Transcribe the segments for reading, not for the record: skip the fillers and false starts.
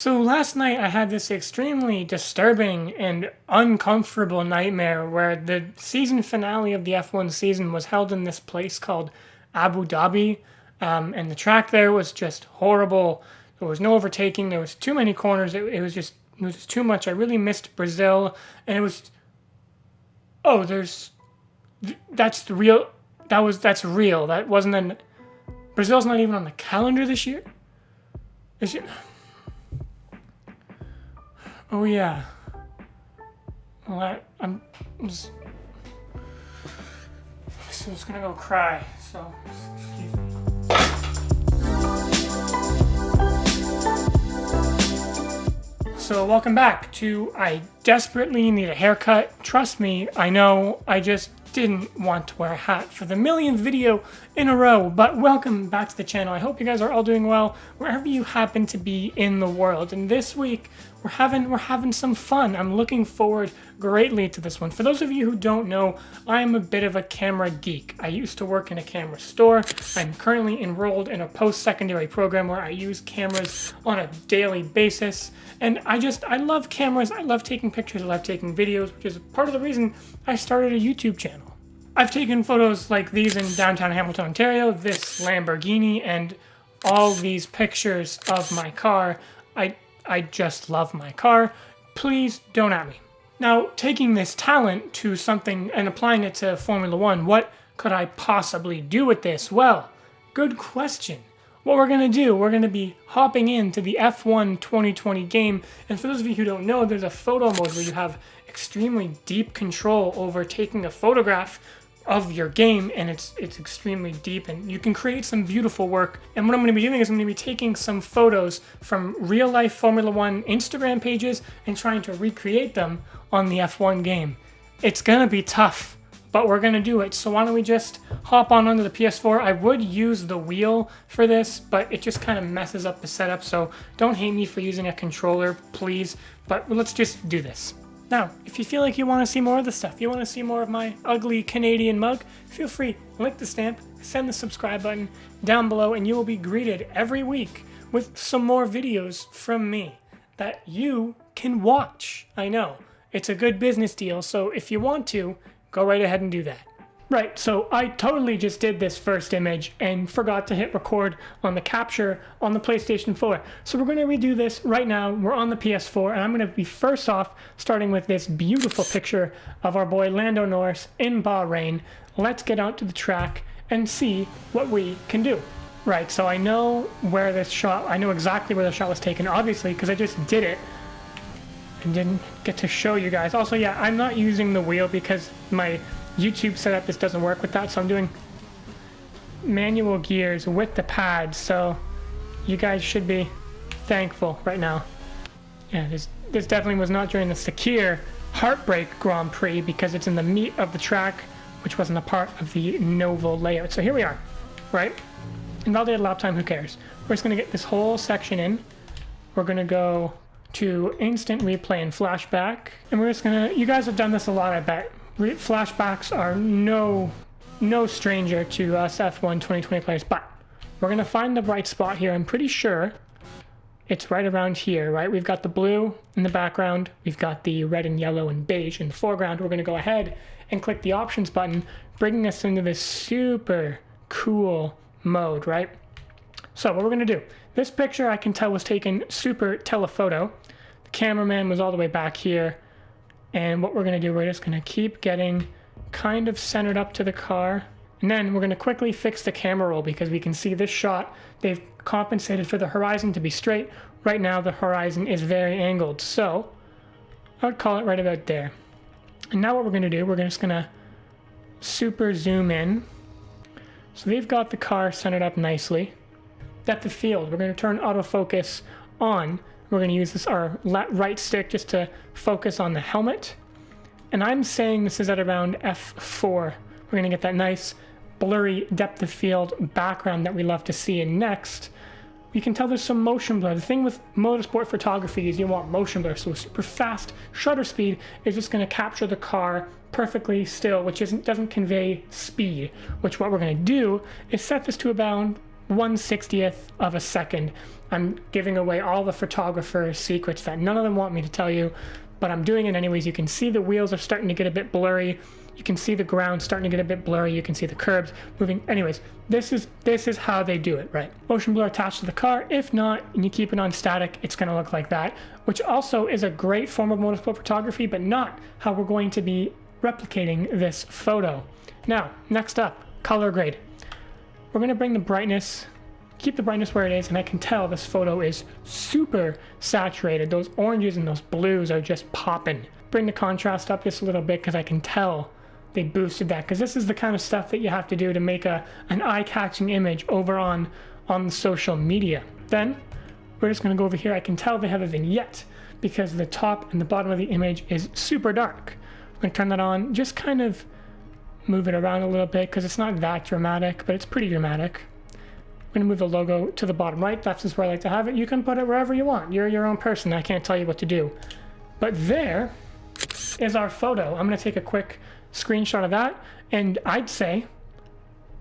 So last night I had this extremely disturbing and uncomfortable nightmare where the season finale of the F1 season was held in this place called Abu Dhabi, and the track there was just horrible. There was no overtaking. There was too many corners. It was just too much. I really missed Brazil, and it was there's that's the real that's real. That wasn't an Brazil's not even on the calendar this year. Is it? Oh yeah. Well, I'm just gonna go cry. So, excuse me. So welcome back to I desperately need a haircut. Trust me, I know. I just didn't want to wear a hat for the millionth video in a row, but welcome back to the channel. I hope you guys are all doing well wherever you happen to be in the world. And this week we're having some fun. I'm looking forward greatly to this one. For those of you who don't know, I am a bit of a camera geek. I used to work in a camera store. I'm currently enrolled in a post-secondary program where I use cameras on a daily basis. And I love cameras. I love taking pictures. I love taking videos, which is part of the reason I started a YouTube channel. I've taken photos like these in downtown Hamilton, Ontario, this Lamborghini, and all these pictures of my car. I just love my car. Please don't at me. Now, taking this talent to something and applying it to Formula One, what could I possibly do with this? Well, good question. What we're going to do, we're going to be hopping into the F1 2020 game. And for those of you who don't know, there's a photo mode where you have extremely deep control over taking a photograph of your game, and it's extremely deep, and you can create some beautiful work. And what I'm going to be doing is I'm going to be taking some photos from real life Formula One Instagram pages and trying to recreate them on the F1 game. It's going to be tough, but we're going to do it. So why don't we just hop on onto the PS4. I would use the wheel for this, but it just kind of messes up the setup, so don't hate me for using a controller, please, but let's just do this. Now, if you feel like you want to see more of the stuff, you want to see more of my ugly Canadian mug, feel free, click the stamp, send the subscribe button down below, and you will be greeted every week with some more videos from me that you can watch. I know, it's a good business deal, so if you want to, go right ahead and do that. Right, so I totally just did this first image and forgot to hit record on the capture on the PlayStation 4. So we're going to redo this right now. We're on the PS4, and I'm going to be first off starting with this beautiful picture of our boy Lando Norris in Bahrain. Let's get out to the track and see what we can do. Right, so I know where this shot, I know exactly where the shot was taken, obviously, because I just did it and didn't get to show you guys. Also, yeah, I'm not using the wheel because my YouTube setup, this doesn't work with that, so I'm doing manual gears with the pads, so you guys should be thankful right now. Yeah, this definitely was not during the Sakir Heartbreak Grand Prix because it's in the meat of the track, which wasn't a part of the Novo layout. So here we are, right? Invalidated lap time, who cares? We're just going to get this whole section in. We're going to go to instant replay and flashback, and we're just going to, you guys have done this a lot, I bet. Flashbacks are no stranger to us F1 2020 players, but we're going to find the right spot here. I'm pretty sure it's right around here, right? We've got the blue in the background. We've got the red and yellow and beige in the foreground. We're going to go ahead and click the options button, bringing us into this super cool mode, right? So what we're going to do, this picture I can tell was taken super telephoto. The cameraman was all the way back here. And what we're going to do, we're just going to keep getting kind of centered up to the car. And then we're going to quickly fix the camera roll because we can see this shot, they've compensated for the horizon to be straight. Right now the horizon is very angled. So I would call it right about there. And now what we're going to do, we're just going to super zoom in. So they've got the car centered up nicely. Depth of field, we're going to turn autofocus on. We're going to use our right stick just to focus on the helmet. And I'm saying this is at around F4. We're going to get that nice blurry depth of field background that we love to see. And next, we can tell there's some motion blur. The thing with motorsport photography is you want motion blur. So super fast shutter speed is just going to capture the car perfectly still, which doesn't convey speed. Which what we're going to do is set this to 1/60th of a second. I'm giving away all the photographer's secrets that none of them want me to tell you, but I'm doing it anyways. You can see the wheels are starting to get a bit blurry. You can see the ground starting to get a bit blurry. You can see the curbs moving. Anyways, this is how they do it, right? Motion blur attached to the car. If not, and you keep it on static, it's gonna look like that, which also is a great form of motorsport photography, but not how we're going to be replicating this photo. Now, next up, color grade. We're gonna bring the brightness, keep the brightness where it is, and I can tell this photo is super saturated. Those oranges and those blues are just popping. Bring the contrast up just a little bit because I can tell they boosted that, because this is the kind of stuff that you have to do to make an eye-catching image over on social media. Then we're just going to go over here. I can tell they have a vignette because the top and the bottom of the image is super dark. I'm going to turn that on, just kind of move it around a little bit because it's not that dramatic, but it's pretty dramatic. I'm going to move the logo to the bottom right. That's just where I like to have it. You can put it wherever you want. You're your own person. I can't tell you what to do. But there is our photo. I'm going to take a quick screenshot of that, and I'd say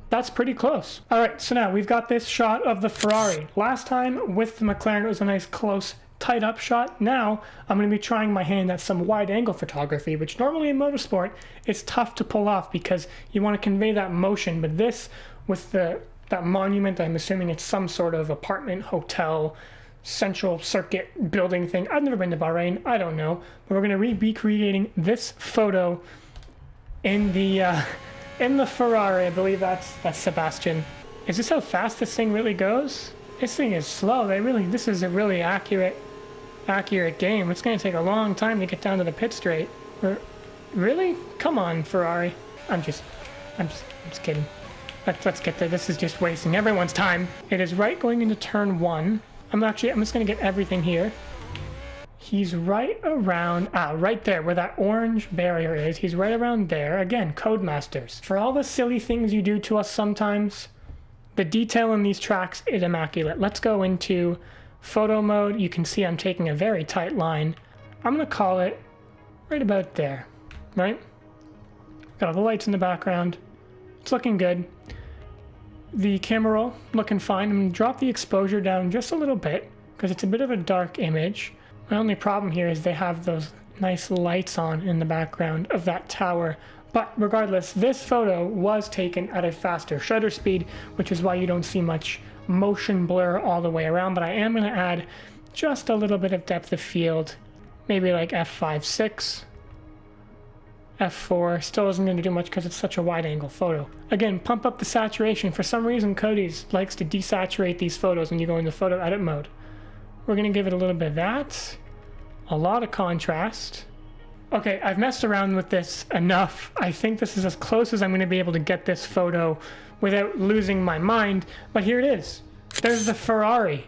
that's pretty close. All right, so now we've got this shot of the Ferrari. Last time with the McLaren, it was a nice close, tight up shot. Now I'm going to be trying my hand at some wide angle photography, which normally in motorsport is tough to pull off because you want to convey that motion. But this, with that monument, I'm assuming it's some sort of apartment, hotel, central circuit building thing. I've never been to Bahrain. I don't know. But we're going to be recreating this photo in the Ferrari. I believe that's Sebastian. Is this how fast this thing really goes? This thing is slow. This is a really accurate game. It's going to take a long time to get down to the pit straight. Really? Come on, Ferrari. I'm just kidding. Let's get there. This is just wasting everyone's time. It is right going into turn 1. I'm just going to get everything here. He's right around, right there where that orange barrier is. He's right around there. Again, Codemasters. For all the silly things you do to us sometimes, the detail in these tracks is immaculate. Let's go into photo mode. You can see I'm taking a very tight line. I'm going to call it right about there, right? Got all the lights in the background. It's looking good. The camera roll, looking fine. I'm going to drop the exposure down just a little bit because it's a bit of a dark image. My only problem here is they have those nice lights on in the background of that tower. But regardless, this photo was taken at a faster shutter speed, which is why you don't see much motion blur all the way around. But I am going to add just a little bit of depth of field, maybe like f5.6. F4 still isn't going to do much because it's such a wide angle photo. Again, pump up the saturation. For some reason, Cody's likes to desaturate these photos when you go into photo edit mode. We're going to give it a little bit of that. A lot of contrast. Okay, I've messed around with this enough. I think this is as close as I'm going to be able to get this photo without losing my mind. But here it is. There's the Ferrari.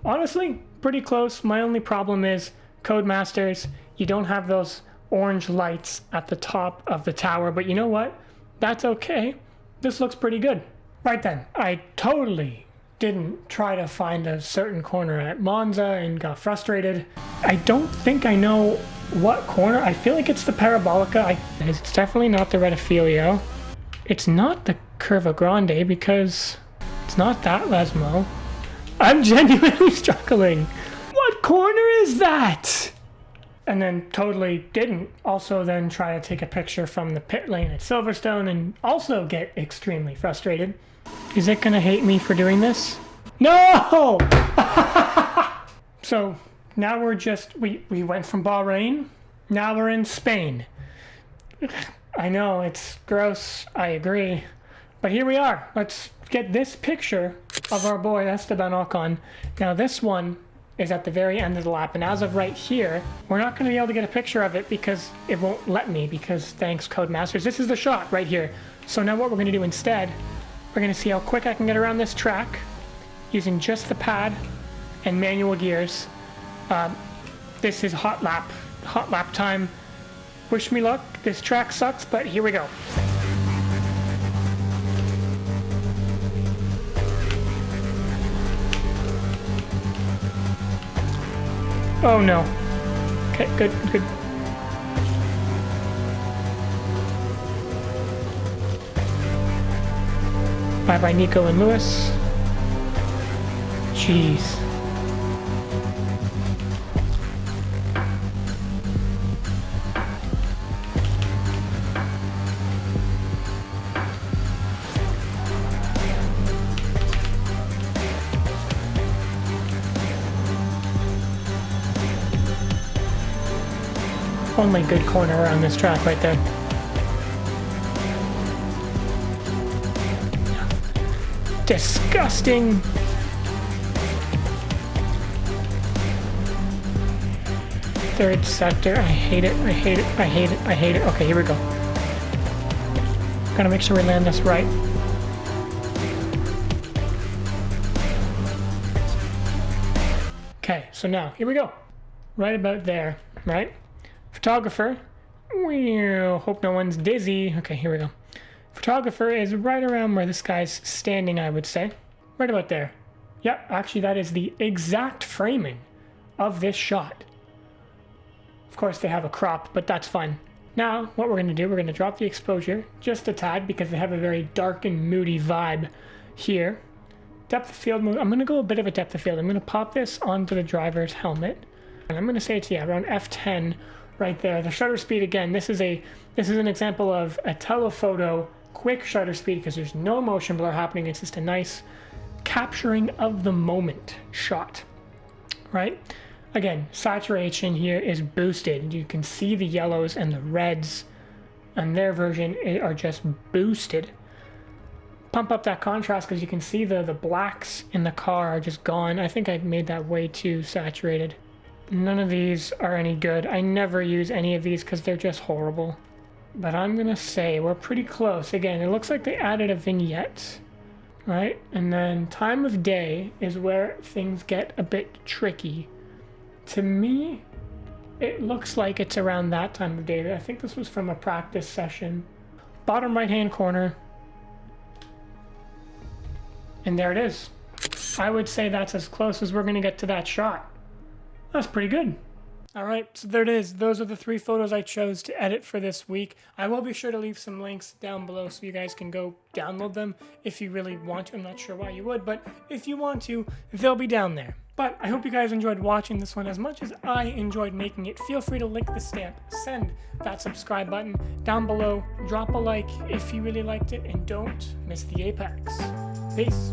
Honestly, pretty close. My only problem is Codemasters. You don't have those orange lights at the top of the tower. But you know what? That's okay. This looks pretty good. Right then, I totally didn't try to find a certain corner at Monza and got frustrated. I don't think I know what corner. I feel like it's the Parabolica. It's definitely not the Retifilio. It's not the Curva Grande because it's not that Lesmo. I'm genuinely struggling. What corner is that? And then totally didn't also then try to take a picture from the pit lane at Silverstone and also get extremely frustrated. Is it gonna hate me for doing this? No! So now we're just, we went from Bahrain, now we're in Spain. I know, it's gross, I agree. But here we are. Let's get this picture of our boy Esteban Ocon. Now this one is at the very end of the lap, and as of right here, we're not gonna be able to get a picture of it because it won't let me, because thanks Codemasters. This is the shot right here. So now what we're gonna do instead, we're going to see how quick I can get around this track using just the pad and manual gears. This is hot lap time. Wish me luck. This track sucks, but here we go. Oh no. Okay, good. Bye-bye, Nico and Lewis. Jeez. Only good corner around this track right there. Disgusting. Third sector. I hate it. I hate it. I hate it. I hate it. Okay, here we go. Gotta make sure we land this right. Okay, so now here we go. Right about there, right? Photographer. Hope no one's dizzy. Okay, here we go. Photographer is right around where this guy's standing, I would say. Right about there. Yep, actually that is the exact framing of this shot. Of course they have a crop, but that's fine. Now, what we're going to do, we're going to drop the exposure just a tad because they have a very dark and moody vibe here. Depth of field, I'm going to go a bit of a depth of field. I'm going to pop this onto the driver's helmet. And I'm going to say it's, yeah, around F10 right there. The shutter speed, again, this is an example of a telephoto quick shutter speed because there's no motion blur happening. It's just a nice capturing of the moment shot, right? Again, saturation here is boosted. You can see the yellows and the reds on their version are just boosted. Pump up that contrast because you can see the blacks in the car are just gone. I think I made that way too saturated. None of these are any good. I never use any of these because they're just horrible. But I'm gonna say we're pretty close. Again, it looks like they added a vignette, right? And then time of day is where things get a bit tricky. To me, it looks like it's around that time of day. I think this was from a practice session. Bottom right-hand corner. And there it is. I would say that's as close as we're gonna get to that shot. That's pretty good. All right, so there it is. Those are the 3 photos I chose to edit for this week. I will be sure to leave some links down below so you guys can go download them if you really want to. I'm not sure why you would, but if you want to, they'll be down there. But I hope you guys enjoyed watching this one as much as I enjoyed making it. Feel free to lick the stamp, send that subscribe button down below, drop a like if you really liked it, and don't miss the apex. Peace.